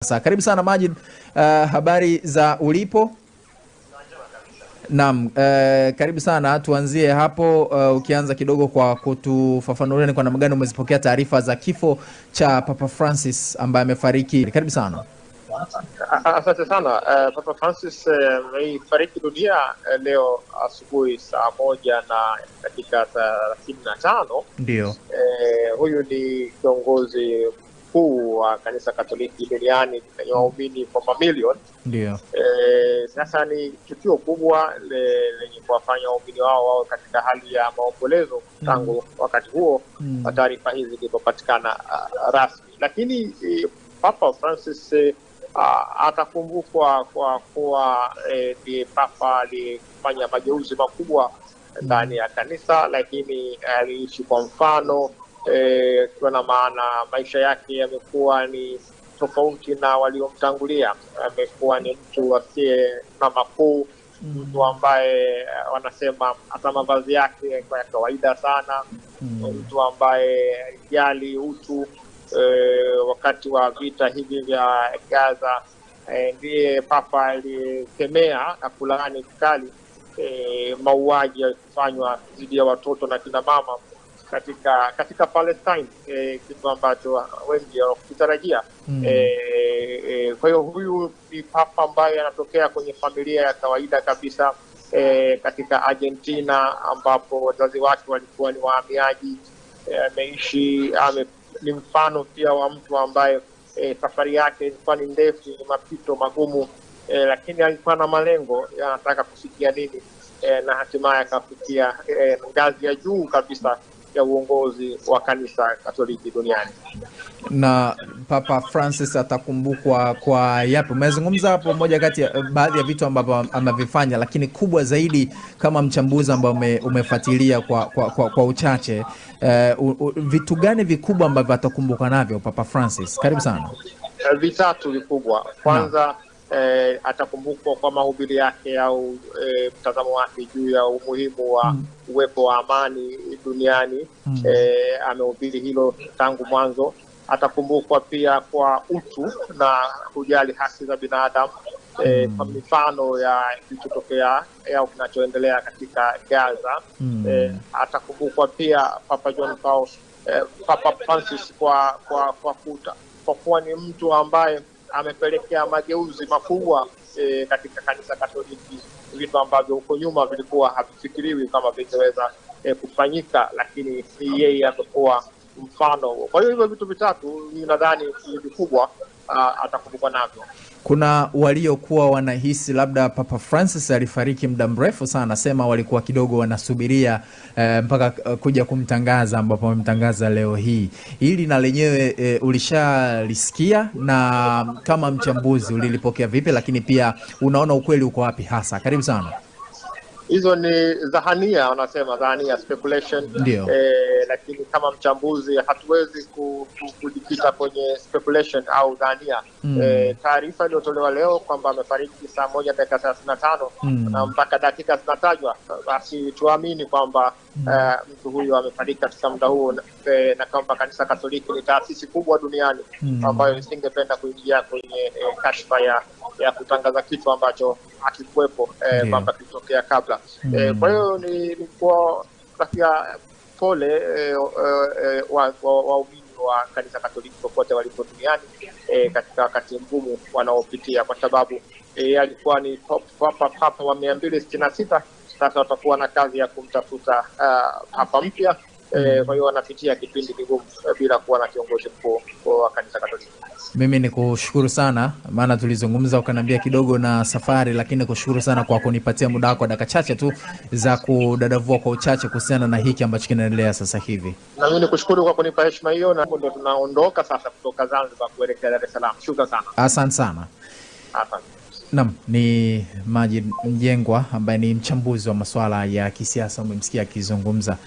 Sasa karibu sana Majid, habari za ulipo? Naam, karibu sana. Tuanzie hapo, ukianza kidogo kwa kutufafanulia ni kwa namna gani umezipokea taarifa za kifo cha Papa Francis ambaye amefariki. Karibu sana. Asante sana. Papa Francis amefariki dunia leo asubuhi saa 1:35. Ndio. Huyu ni kiongozi mkuu wa kanisa Katoliki duniani lenye waumini kwa mamilioni. Ndio. Sasa ni tukio kubwa lenye kuwafanya waumini wao wawe katika hali ya maombolezo tangu wakati huo wa taarifa hizi zilipopatikana rasmi. Lakini Papa Francis atakumbukwa kwa kuwa ndiye papa alifanya mageuzi makubwa ndani ya kanisa, lakini aliishi kwa mfano, kwa na maana maisha yake yamekuwa ni tofauti na waliomtangulia. Amekuwa ni mtu asiye na makuu, mtu ambaye wanasema hata mavazi yake ya kawaida sana, mtu ambaye alijali utu. Wakati wa vita hivi vya Gaza, ndiye papa alikemea na kulaani vikali mauaji yaliyofanywa dhidi ya watoto na kina mama katika Palestine, kitu ambacho wengi hawakutarajia. Kwa hiyo huyu ni papa ambaye anatokea kwenye familia ya kawaida kabisa katika Argentina, ambapo wazazi wake walikuwa ni wahamiaji. Ameishi ni mfano pia wa mtu ambaye safari yake ilikuwa ni ndefu, ni mapito magumu, lakini alikuwa na malengo, anataka kufikia nini, na hatimaye akafikia ngazi ya juu kabisa ya uongozi wa kanisa Katoliki duniani. Na Papa Francis atakumbukwa kwa yapi? Umezungumza hapo moja kati ya baadhi ya vitu ambavyo amevifanya, lakini kubwa zaidi kama mchambuzi ambao umefuatilia kwa uchache, vitu gani vikubwa ambavyo atakumbukwa navyo Papa Francis? Karibu sana. Vitatu vikubwa. Kwanza, atakumbukwa kwa mahubiri yake au mtazamo wake juu ya umuhimu wa uwepo wa amani duniani. Amehubiri hilo tangu mwanzo. Atakumbukwa pia kwa utu na kujali haki za binadamu, kwa mifano ya kilichotokea au kinachoendelea katika Gaza. Atakumbukwa pia Papa Francis kwa kuwa ni mtu ambaye amepelekea mageuzi makubwa katika kanisa Katoliki, vitu ambavyo huko nyuma vilikuwa havifikiriwi kama vingeweza kufanyika, lakini yeye amekuwa mfano. Kwa hiyo hivyo vitu vitatu nadhani ni vikubwa atakumbukwa navyo. Kuna waliokuwa wanahisi labda Papa Francis alifariki muda mrefu sana, sema walikuwa kidogo wanasubiria mpaka kuja kumtangaza, ambapo wamemtangaza leo hii. Hili na lenyewe ulishalisikia, na kama mchambuzi ulilipokea vipi? Lakini pia unaona ukweli uko wapi hasa? Karibu sana. Hizo ni dhahania, wanasema dhahania, speculation. Lakini kama mchambuzi hatuwezi kujikita kwenye speculation au dhahania. Taarifa iliyotolewa leo kwamba amefariki saa 1:35 na mpaka dakika zinatajwa, basi tuamini kwamba mtu huyo amefariki katika muda huo, na kwamba kanisa Katoliki ni taasisi kubwa duniani ambayo isingependa kuingia kwenye kashfa ya kutangaza kitu ambacho hakikuwepo, kwamba kilitokea kabla. Kwa hiyo ni kwa pole waumini wa kanisa Katoliki popote walipo duniani katika wakati mgumu wanaopitia, kwa sababu alikuwa ni papa wa 266. Sasa watakuwa na kazi ya kumtafuta papa mpya. Kwa hiyo wanapitia kipindi kigumu bila kuwa na kiongozi mkuu wa kanisa Katoliki. Mimi ni kushukuru sana, maana tulizungumza ukaniambia kidogo na safari, lakini kushukuru sana kwa kunipatia muda wako dakika chache tu za kudadavua kwa uchache kuhusiana na hiki ambacho kinaendelea sasa hivi. Na mimi nikushukuru kwa kunipa heshima hiyo, na ndio tunaondoka sasa kutoka Zanzibar kuelekea Dar es Salaam. Shukrani sana. Asante sana. Asante. Naam, ni Majid Mjengwa ambaye ni mchambuzi wa masuala ya kisiasa, umemsikia akizungumza.